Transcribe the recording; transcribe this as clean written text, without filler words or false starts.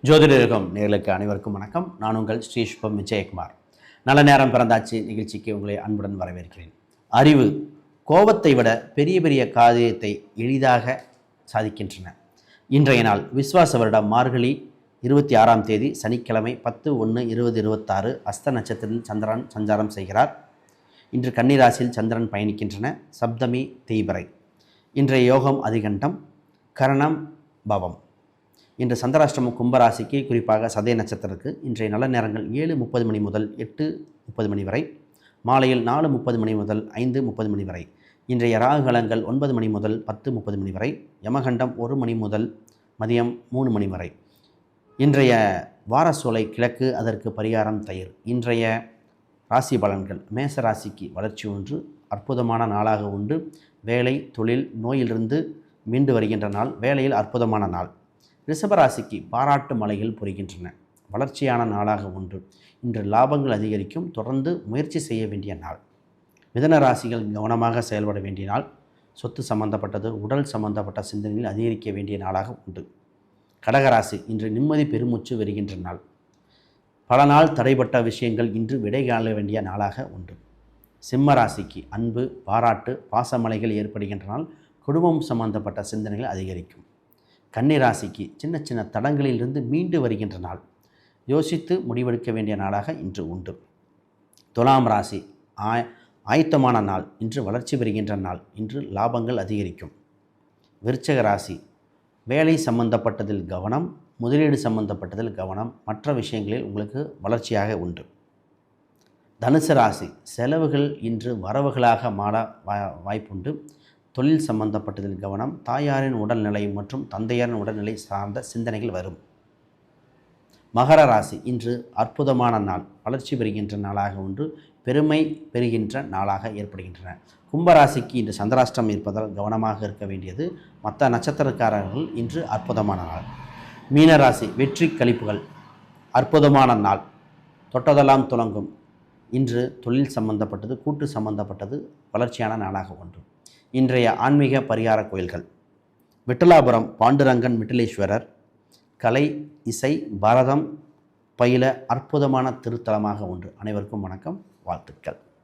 ஜோதிடருக்கும் நேர்களுக்கு அனைவருக்கும் வணக்கம். நான் உங்கள் ஸ்ரீ சுபம் விஜயகுமார். நல்ல நேரம் பிறந்தாச்சு நிகழ்ச்சிக்கு உங்களை அன்புடன் வரவேற்கிறேன். அறிவு கோபத்தை விட பெரிய பெரிய காரியத்தை எளிதாக சாதிக்கின்றன. இன்றைய நாள் விஸ்வாச வருடம் மார்கழி 26ஆம் தேதி சனிக்கிழமை 10/1/2026 அஸ்த நட்சத்திரத்தில் சந்திரன் சஞ்சாரம் செய்கிறார். இன்று கன்னிராசியில் சந்திரன் பயணிக்கின்றன. சப்தமி தேய்பிறை. இன்றைய யோகம் அதிகண்டம், கரணம் பவம். இன்று சந்திராஷ்டமம் கும்பராசிக்கு, குறிப்பாக சதய நட்சத்திரத்திற்கு இன்றைய நல்ல நேரங்கள் 7:30 மணி முதல் 8:30 மணி வரை, மாலையில் 4:30 மணி முதல் 5:30 மணி வரை. இன்றைய ராகுகாலங்கள் 9 மணி முதல் 10:30 மணி வரை, யமகண்டம் 1 மணி முதல் மதியம் 3 மணி வரை. இன்றைய வாரசோலை கிழக்கு, அதற்கு பரிகாரம் தயிர். இன்றைய ராசி பலன்கள்: மேச ராசிக்கு வளர்ச்சி ஒன்று, அற்புதமான நாளாக உண்டு. வேலை தொழில் நோயிலிருந்து மீண்டு வருகின்ற நாள், வேலையில் அற்புதமான நாள். ரிஷபராசிக்கு பாராட்டு மலைகள் பொரிகின்றன, வளர்ச்சியான நாளாக உண்டு. இன்று லாபங்கள் அதிகரிக்கும், தொடர்ந்து முயற்சி செய்ய வேண்டிய நாள். மிதன ராசிகள் கவனமாக செயல்பட வேண்டிய நாள். சொத்து சம்பந்தப்பட்டது, உடல் சம்பந்தப்பட்ட சிந்தனையில் அதிகரிக்க வேண்டிய நாளாக உண்டு. கடகராசி இன்று நிம்மதி பெருமூச்சு வருகின்ற நாள். பல நாள் தடைப்பட்ட விஷயங்கள் இன்று விடை காண வேண்டிய நாளாக உண்டு. சிம்ம ராசிக்கு அன்பு, பாராட்டு, பாசமலைகள் ஏற்படுகின்ற நாள். குடும்பம் சம்பந்தப்பட்ட சிந்தனைகள் அதிகரிக்கும். கன்னிராசிக்கு சின்ன சின்ன தடங்களிலிருந்து மீண்டு வருகின்ற நாள். யோசித்து முடிவெடுக்க வேண்டிய நாளாக இன்று உண்டு. துலாம் ராசி ஆயத்தமான நாள். இன்று வளர்ச்சி பெறுகின்ற நாள். இன்று லாபங்கள் அதிகரிக்கும். விருச்சிக ராசி வேலை சம்பந்தப்பட்டதில் கவனம், முதலீடு சம்பந்தப்பட்டதில் கவனம், மற்ற விஷயங்களில் உங்களுக்கு வளர்ச்சியாக உண்டு. தனுசு ராசி செலவுகள் இன்று வரவுகளாக மாற வாய்ப்புண்டு. தொழில் சம்பந்தப்பட்டதில் கவனம், தாயாரின் உடல்நிலை மற்றும் தந்தையாரின் உடல்நிலை சார்ந்த சிந்தனைகள் வரும். மகர ராசி இன்று அற்புதமான நாள், வளர்ச்சி பெறுகின்ற நாளாக உண்டு. பெருமை பெறுகின்ற நாளாக ஏற்படுகின்றன. கும்பராசிக்கு இன்று சந்திராஷ்டம் இருப்பதால் கவனமாக இருக்க வேண்டியது. மற்ற நட்சத்திரக்காரர்கள் இன்று அற்புதமான நாள். மீனராசி வெற்றி கழிப்புகள், அற்புதமான நாள். தொட்டதெல்லாம் துலங்கும். இன்று தொழில் சம்பந்தப்பட்டது, கூட்டு சம்பந்தப்பட்டது வளர்ச்சியான நாளாக உண்டு. இன்றைய ஆன்மீக பரிகார கோயில்கள்: விட்டலாபுரம் பாண்டுரங்கன் விட்டலேஸ்வரர். கலை இசை பாரதம் பயில அற்புதமான திருத்தலமாக உண்டு. அனைவருக்கும் வணக்கம், வாழ்த்துக்கள்.